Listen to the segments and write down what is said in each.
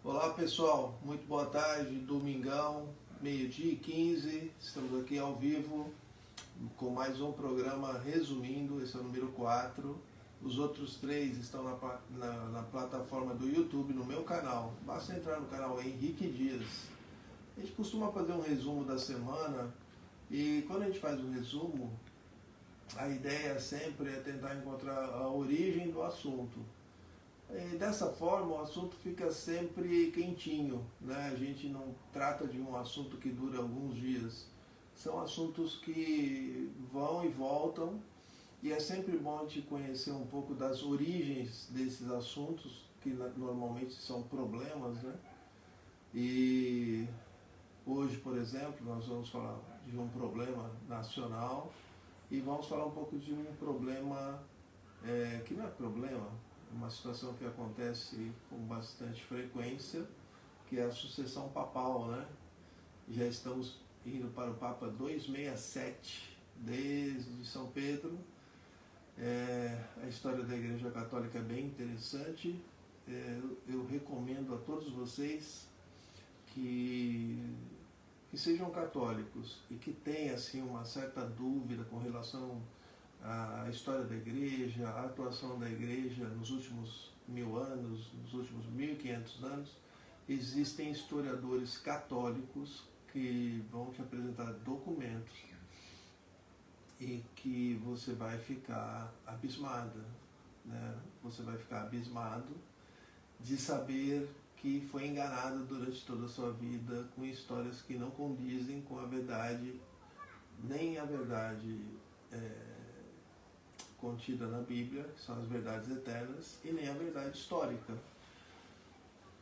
Olá pessoal, muito boa tarde, domingão, meio-dia e 15, estamos aqui ao vivo com mais um programa resumindo, esse é o número 4. Os outros 3 estão na plataforma do YouTube, no meu canal, basta entrar no canal Henrique Dias. A gente costuma fazer um resumo da semana e quando a gente faz um resumo, a ideia sempre é tentar encontrar a origem do assunto. E dessa forma o assunto fica sempre quentinho, né? A gente não trata de um assunto que dura alguns dias. São assuntos que vão e voltam e é sempre bom a gente conhecer um pouco das origens desses assuntos, que normalmente são problemas, né? E hoje, por exemplo, nós vamos falar de um problema nacional e vamos falar um pouco de um problema que não é problema, uma situação que acontece com bastante frequência, que é a sucessão papal, né? Já estamos indo para o Papa 267, desde São Pedro. A história da Igreja Católica é bem interessante. Eu recomendo a todos vocês que sejam católicos e que tenham assim, uma certa dúvida com relação à história da igreja, a atuação da igreja nos últimos 1000 anos, nos últimos 1500 anos. Existem historiadores católicos que vão te apresentar documentos e que você vai ficar abismada, né? Você vai ficar abismado de saber que foi enganado durante toda a sua vida com histórias que não condizem com a verdade, nem a verdade contida na Bíblia, que são as verdades eternas, e nem a verdade histórica.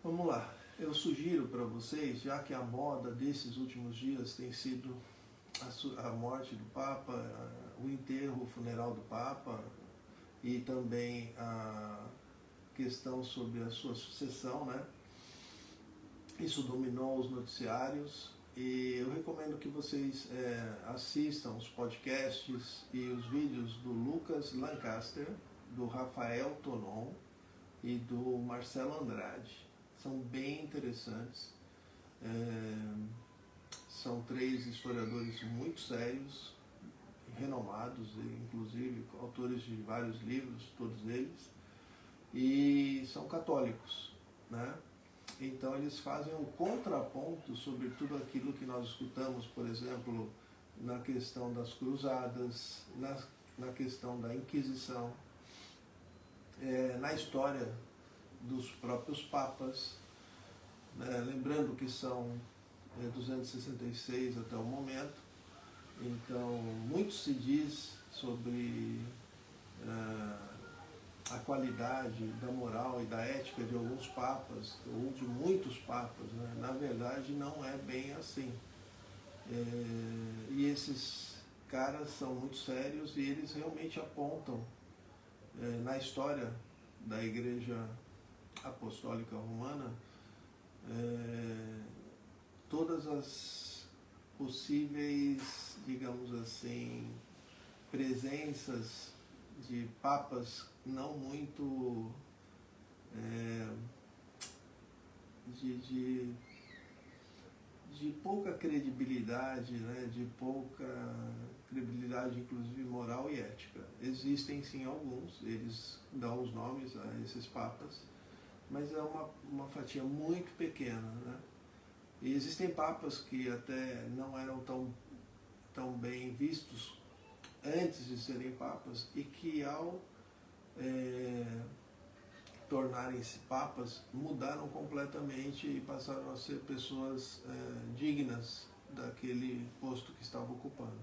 Vamos lá, eu sugiro para vocês, já que a moda desses últimos dias tem sido a morte do Papa, o enterro, o funeral do Papa, e também a questão sobre a sua sucessão, né? Isso dominou os noticiários e eu recomendo que vocês assistam os podcasts e os vídeos do Lucas Lancaster, do Rafael Tonon e do Marcelo Andrade. São bem interessantes. São 3 historiadores muito sérios, renomados, inclusive autores de vários livros, todos eles, e são católicos, né? Então eles fazem um contraponto sobre tudo aquilo que nós escutamos, por exemplo, na questão das cruzadas, na questão da Inquisição, na história dos próprios papas, né? Lembrando que são 266 até o momento, então muito se diz sobre a qualidade da moral e da ética de alguns papas, ou de muitos papas, né? Na verdade não é bem assim. E esses caras são muito sérios e eles realmente apontam na história da Igreja Apostólica Romana todas as possíveis, digamos assim, presenças de papas não muito de pouca credibilidade, né? De pouca credibilidade inclusive moral e ética. Existem sim alguns, eles dão os nomes a esses papas, mas é uma fatia muito pequena, né? E existem papas que até não eram tão bem vistos antes de serem papas e que ao tornarem-se papas mudaram completamente e passaram a ser pessoas dignas daquele posto que estavam ocupando.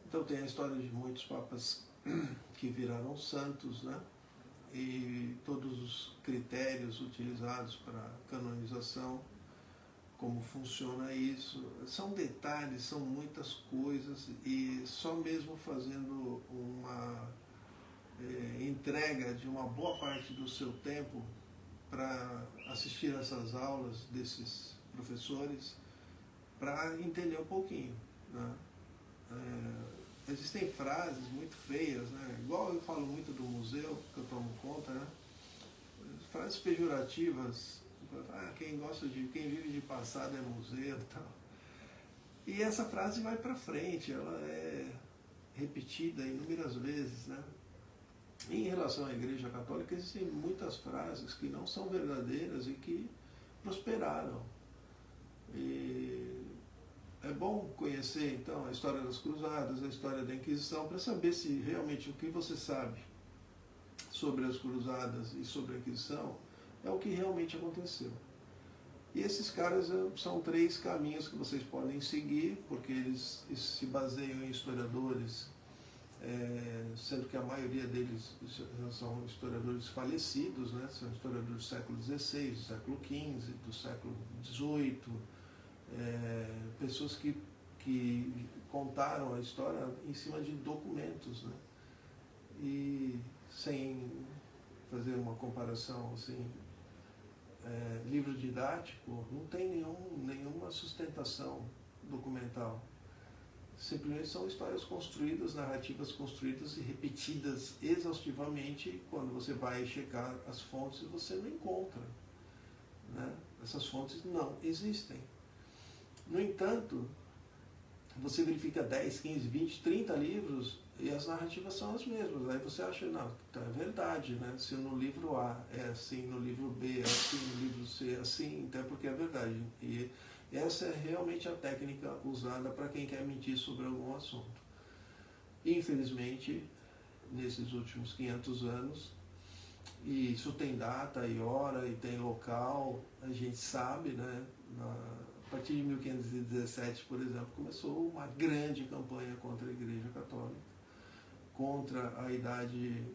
Então tem a história de muitos papas que viraram santos, né? E todos os critérios utilizados para canonização, como funciona isso, são detalhes, são muitas coisas e só mesmo fazendo uma entrega de uma boa parte do seu tempo para assistir essas aulas desses professores, para entender um pouquinho, né? Existem frases muito feias, né? Igual eu falo muito do museu, que eu tomo conta, né? Frases pejorativas Quem vive de passado é museu e tal. E essa frase vai para frente, ela é repetida inúmeras vezes, né? Em relação à Igreja Católica, existem muitas frases que não são verdadeiras e que prosperaram. E é bom conhecer, então, a história das Cruzadas, a história da Inquisição, para saber se realmente o que você sabe sobre as Cruzadas e sobre a Inquisição é o que realmente aconteceu. E esses caras são 3 caminhos que vocês podem seguir, porque eles se baseiam em historiadores, sendo que a maioria deles são historiadores falecidos, né? São historiadores do século XVI, do século XV, do século XVIII, pessoas que contaram a história em cima de documentos, né? E sem fazer uma comparação assim, livro didático não tem nenhuma sustentação documental. Simplesmente são histórias construídas, narrativas construídas e repetidas exaustivamente. Quando você vai checar as fontes, você não encontra, né? Essas fontes não existem. No entanto, você verifica 10, 15, 20, 30 livros e as narrativas são as mesmas. Aí você acha, não, é verdade, né? Se no livro A é assim, no livro B é assim, no livro C é assim, então é porque é verdade. E essa é realmente a técnica usada para quem quer mentir sobre algum assunto. Infelizmente, nesses últimos 500 anos, e isso tem data e hora e tem local, a gente sabe, né? A partir de 1517, por exemplo, começou uma grande campanha contra a Igreja Católica, contra a idade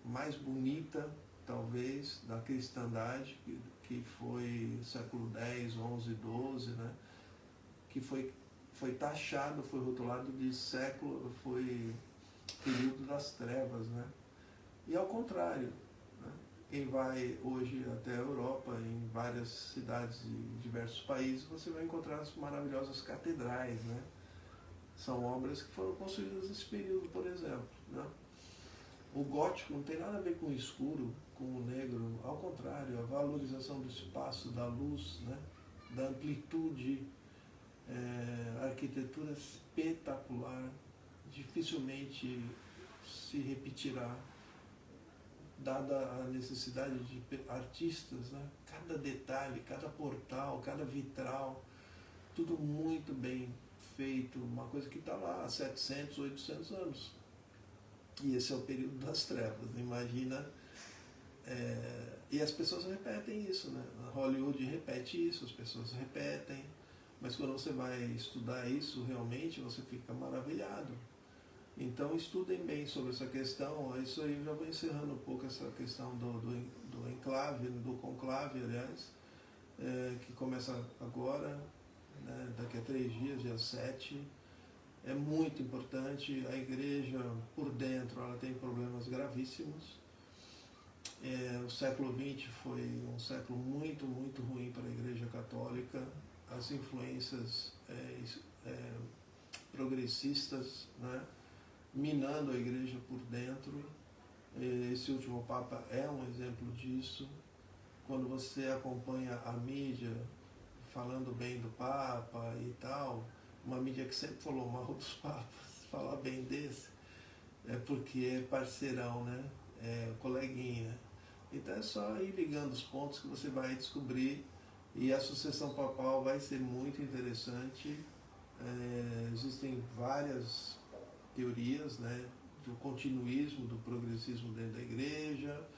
mais bonita, talvez, da cristandade, que foi século X, XI, XII, né? Que foi taxado, foi rotulado de século, foi período das trevas, né? E ao contrário, né? Quem vai hoje até a Europa, em várias cidades de diversos países, você vai encontrar as maravilhosas catedrais, né? São obras que foram construídas nesse período, por exemplo, né? O gótico não tem nada a ver com o escuro, com o negro, ao contrário, a valorização do espaço, da luz, né? Da amplitude, arquitetura espetacular, dificilmente se repetirá, dada a necessidade de artistas, né? Cada detalhe, cada portal, cada vitral, tudo muito bem feito, uma coisa que está lá há 700, 800 anos. E esse é o período das trevas, imagina. E as pessoas repetem isso, né? Hollywood repete isso, as pessoas repetem, mas quando você vai estudar isso realmente, você fica maravilhado. Então estudem bem sobre essa questão. Isso aí já vou encerrando um pouco essa questão do enclave, do conclave, aliás, que começa agora, né? Daqui a 3 dias, dia 7. É muito importante. A igreja, por dentro, ela tem problemas gravíssimos. O século XX foi um século muito, muito ruim para a Igreja Católica. As influências progressistas, né, minando a Igreja por dentro. Esse último Papa é um exemplo disso. Quando você acompanha a mídia falando bem do Papa e tal, uma mídia que sempre falou mal dos Papas, falar bem desse, é porque é parceirão, né? É coleguinha. Então é só ir ligando os pontos que você vai descobrir, e a sucessão papal vai ser muito interessante. Existem várias teorias, né, do continuismo, do progressismo dentro da igreja,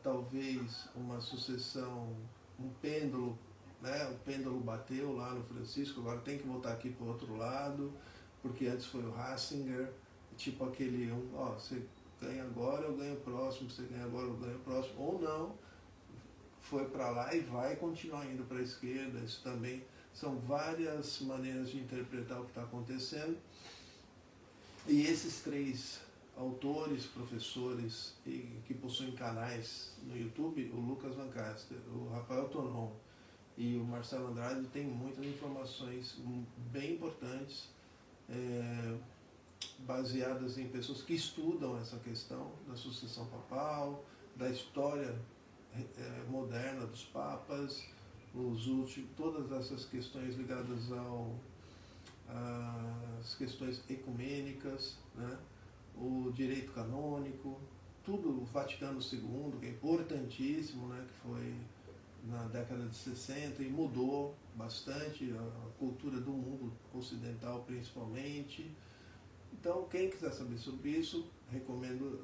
talvez uma sucessão, um pêndulo, né, o pêndulo bateu lá no Francisco, agora tem que voltar aqui para o outro lado, porque antes foi o Ratzinger, tipo aquele, você ganha agora, eu ganho o próximo, você ganha agora, eu ganho o próximo, ou não, foi para lá e vai continuar indo para a esquerda. Isso também são várias maneiras de interpretar o que está acontecendo. E esses 3 autores, professores que possuem canais no YouTube, o Lucas Van Caster, o Rafael Tonon e o Marcelo Andrade, têm muitas informações bem importantes, baseadas em pessoas que estudam essa questão da sucessão papal, da história moderna dos papas, todas essas questões ligadas às questões ecumênicas, né? O direito canônico, tudo o Vaticano II, que é importantíssimo, né? Que foi na década de 60 e mudou bastante a cultura do mundo ocidental principalmente. Então, quem quiser saber sobre isso, recomendo,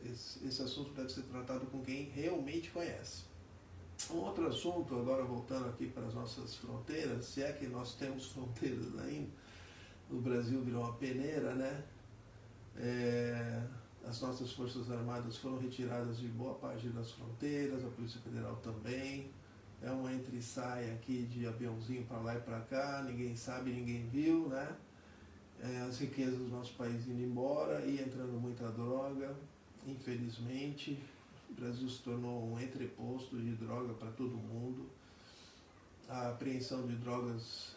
esse assunto deve ser tratado com quem realmente conhece. Um outro assunto, agora voltando aqui para as nossas fronteiras, se é que nós temos fronteiras ainda, o Brasil virou uma peneira, né? As nossas Forças Armadas foram retiradas de boa parte das fronteiras, a Polícia Federal também. É uma entra e sai aqui de aviãozinho para lá e para cá, ninguém sabe, ninguém viu, né? As riquezas do nosso país indo embora e entrando muita droga, infelizmente. O Brasil se tornou um entreposto de droga para todo mundo. A apreensão de drogas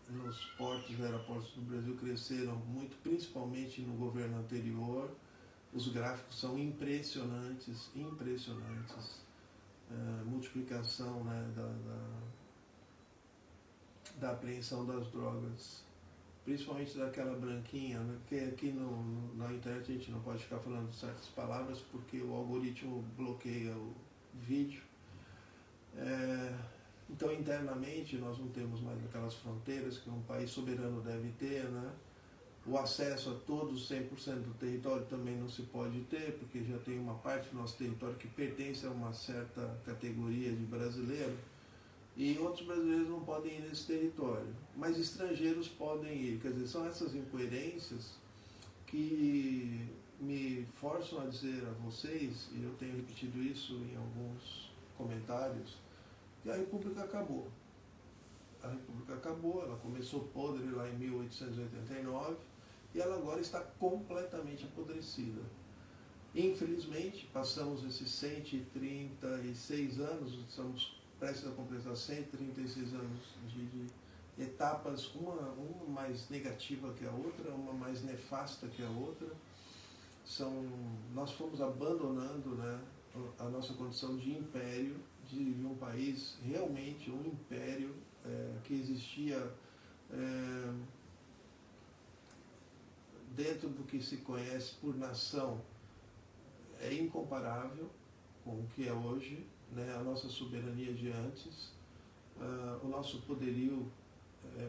nos portos e aeroportos do Brasil cresceram muito, principalmente no governo anterior. Os gráficos são impressionantes, impressionantes. Multiplicação, né, da apreensão das drogas, principalmente daquela branquinha, né, que aqui na internet a gente não pode ficar falando certas palavras porque o algoritmo bloqueia o vídeo. Então, internamente, nós não temos mais aquelas fronteiras que um país soberano deve ter, né? O acesso a todos 100% do território também não se pode ter, porque já tem uma parte do nosso território que pertence a uma certa categoria de brasileiro, e outros brasileiros não podem ir nesse território, mas estrangeiros podem ir. Quer dizer, são essas incoerências que me forçam a dizer a vocês, e eu tenho repetido isso em alguns comentários, que a República acabou. A República acabou, ela começou podre lá em 1889 e ela agora está completamente apodrecida. Infelizmente, passamos esses 136 anos, estamos prestes a completar 136 anos de etapas, uma mais negativa que a outra, uma mais nefasta que a outra. Nós fomos abandonando, né, a nossa condição de império, de um país realmente um império que existia dentro do que se conhece por nação, é incomparável com o que é hoje, né? A nossa soberania de antes, o nosso poderio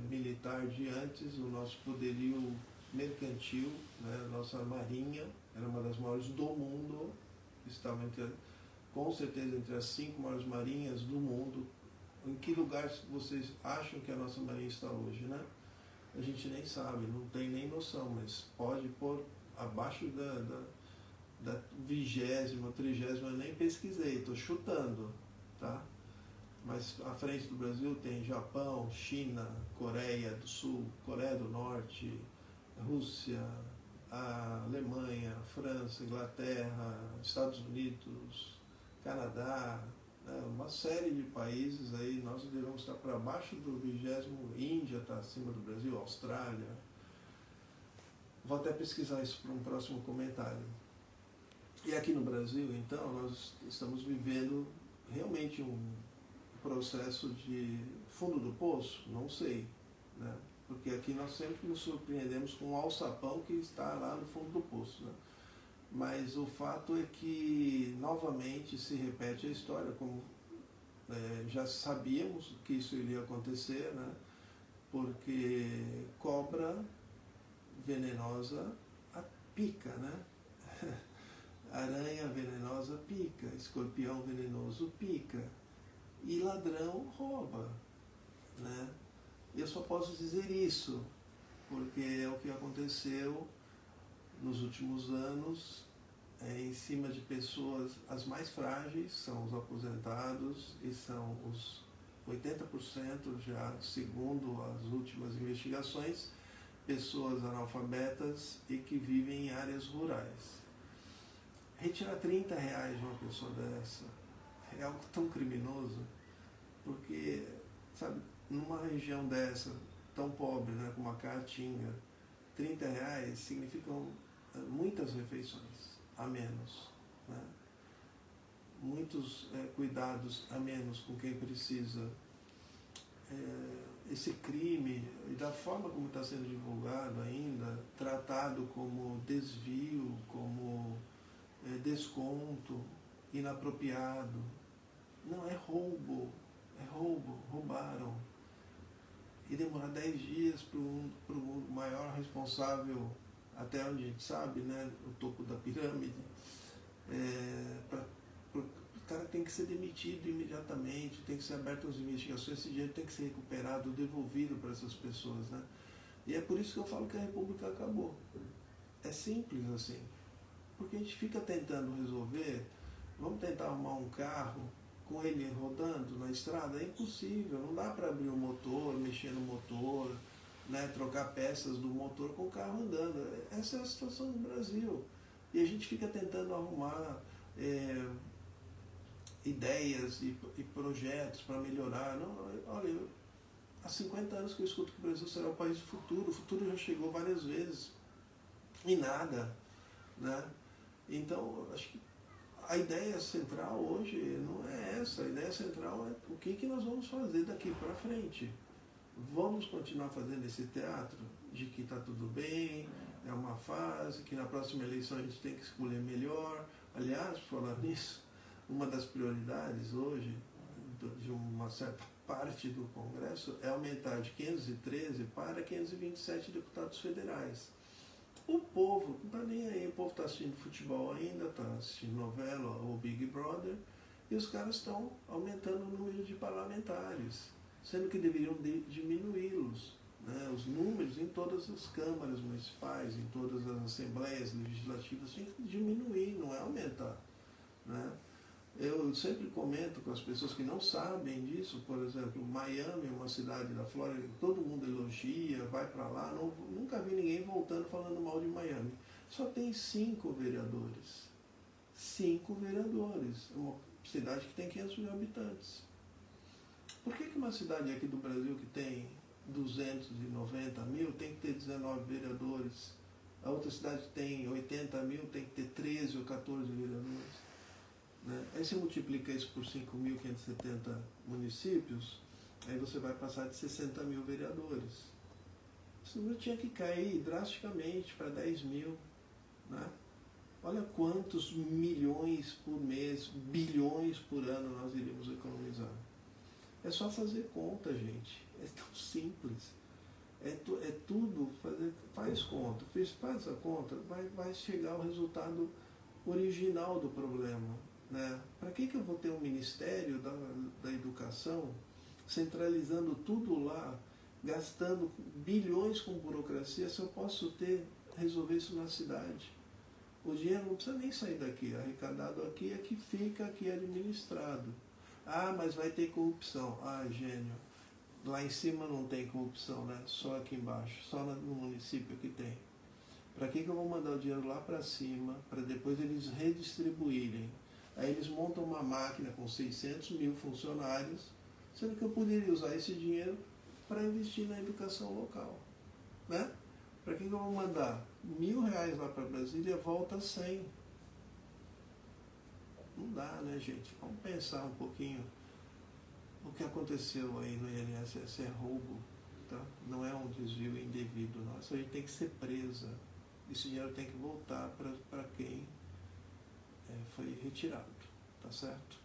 militar de antes, o nosso poderio mercantil, né? A nossa marinha era uma das maiores do mundo, estava com certeza entre as 5 maiores marinhas do mundo. Em que lugar vocês acham que a nossa marinha está hoje, né? A gente nem sabe, não tem nem noção, mas pode pôr abaixo da 20ª, 30ª, eu nem pesquisei, estou chutando, tá? Mas à frente do Brasil tem Japão, China, Coreia do Sul, Coreia do Norte, Rússia, a Alemanha, França, Inglaterra, Estados Unidos, Canadá, uma série de países aí. Nós devemos estar para baixo do 20º, Índia está acima do Brasil, Austrália. Vou até pesquisar isso para um próximo comentário. E aqui no Brasil, então, nós estamos vivendo realmente um processo de fundo do poço, não sei, né? Porque aqui nós sempre nos surpreendemos com um alçapão que está lá no fundo do poço, né? Mas o fato é que novamente se repete a história, como já sabíamos que isso iria acontecer, né? Porque cobra venenosa pica, né? Aranha venenosa pica, escorpião venenoso pica e ladrão rouba, né? Eu só posso dizer isso porque é o que aconteceu nos últimos anos, em cima de pessoas, as mais frágeis são os aposentados e são os 80% já, segundo as últimas investigações, pessoas analfabetas e que vivem em áreas rurais. Retirar R$30 de uma pessoa dessa é algo tão criminoso, porque, sabe, numa região dessa, tão pobre, né, como a Caatinga, R$30 significam muitas refeições a menos, né? muitos cuidados a menos com quem precisa. Esse crime, e da forma como está sendo divulgado ainda, tratado como desvio, como desconto, inapropriado. Não, é roubo, roubaram. E demorar 10 dias para o maior responsável, até onde a gente sabe, né, o topo da pirâmide, o cara tem que ser demitido imediatamente, tem que ser abertas as investigações, esse dinheiro tem que ser recuperado, devolvido para essas pessoas, né? E é por isso que eu falo que a República acabou. É simples assim. Porque a gente fica tentando resolver, vamos tentar arrumar um carro com ele rodando na estrada, é impossível, não dá para abrir o motor, mexer no motor, né, trocar peças do motor com o carro andando. Essa é a situação no Brasil. E a gente fica tentando arrumar ideias e projetos para melhorar. Não, olha, há 50 anos que eu escuto que o Brasil será o país do futuro. O futuro já chegou várias vezes e nada, né? Então, acho que a ideia central hoje não é essa. A ideia central é o que nós vamos fazer daqui para frente. Vamos continuar fazendo esse teatro de que está tudo bem, é uma fase, que na próxima eleição a gente tem que escolher melhor. Aliás, falando nisso, uma das prioridades hoje de uma certa parte do Congresso é aumentar de 513 para 527 deputados federais. O povo não está nem aí, o povo está assistindo futebol ainda, está assistindo novela ou Big Brother, e os caras estão aumentando o número de parlamentares, sendo que deveriam diminuí-los, né? Os números em todas as câmaras municipais, em todas as assembleias legislativas, tem que diminuir, não é aumentar, né? Eu sempre comento com as pessoas que não sabem disso, por exemplo, Miami, uma cidade da Flórida, que todo mundo elogia, vai para lá, nunca vi ninguém voltando falando mal de Miami. Só tem 5 vereadores. 5 vereadores. É uma cidade que tem 500 mil habitantes. Por que uma cidade aqui do Brasil que tem 290 mil tem que ter 19 vereadores? A outra cidade que tem 80 mil tem que ter 13 ou 14 vereadores? Né? Aí você multiplica isso por 5.570 municípios, aí você vai passar de 60 mil vereadores. Esse número tinha que cair drasticamente para 10 mil. Né? Olha quantos milhões por mês, bilhões por ano nós iríamos economizar. É só fazer conta, gente. É tão simples. É tudo, faz conta. Faz a conta, vai chegar ao resultado original do problema. Né? Para que eu vou ter um Ministério da Educação centralizando tudo lá, gastando bilhões com burocracia, se eu posso resolver isso na cidade? O dinheiro não precisa nem sair daqui, arrecadado aqui é que fica aqui administrado. Ah, mas vai ter corrupção. Ah, gênio. Lá em cima não tem corrupção, né? Só aqui embaixo, só no município que tem. Para que eu vou mandar o dinheiro lá para cima, para depois eles redistribuírem? Aí eles montam uma máquina com 600 mil funcionários, sendo que eu poderia usar esse dinheiro para investir na educação local. Né? Para que eu vou mandar R$1.000 lá para Brasília e volta 100? Não dá, né, gente? Vamos pensar um pouquinho. O que aconteceu aí no INSS é roubo, tá? Não é um desvio indevido, não. Essa gente tem que ser presa. Esse dinheiro tem que voltar para quem foi retirado, tá certo?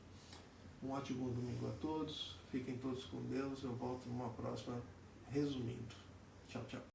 Um ótimo domingo a todos, fiquem todos com Deus, eu volto numa próxima resumindo. Tchau, tchau.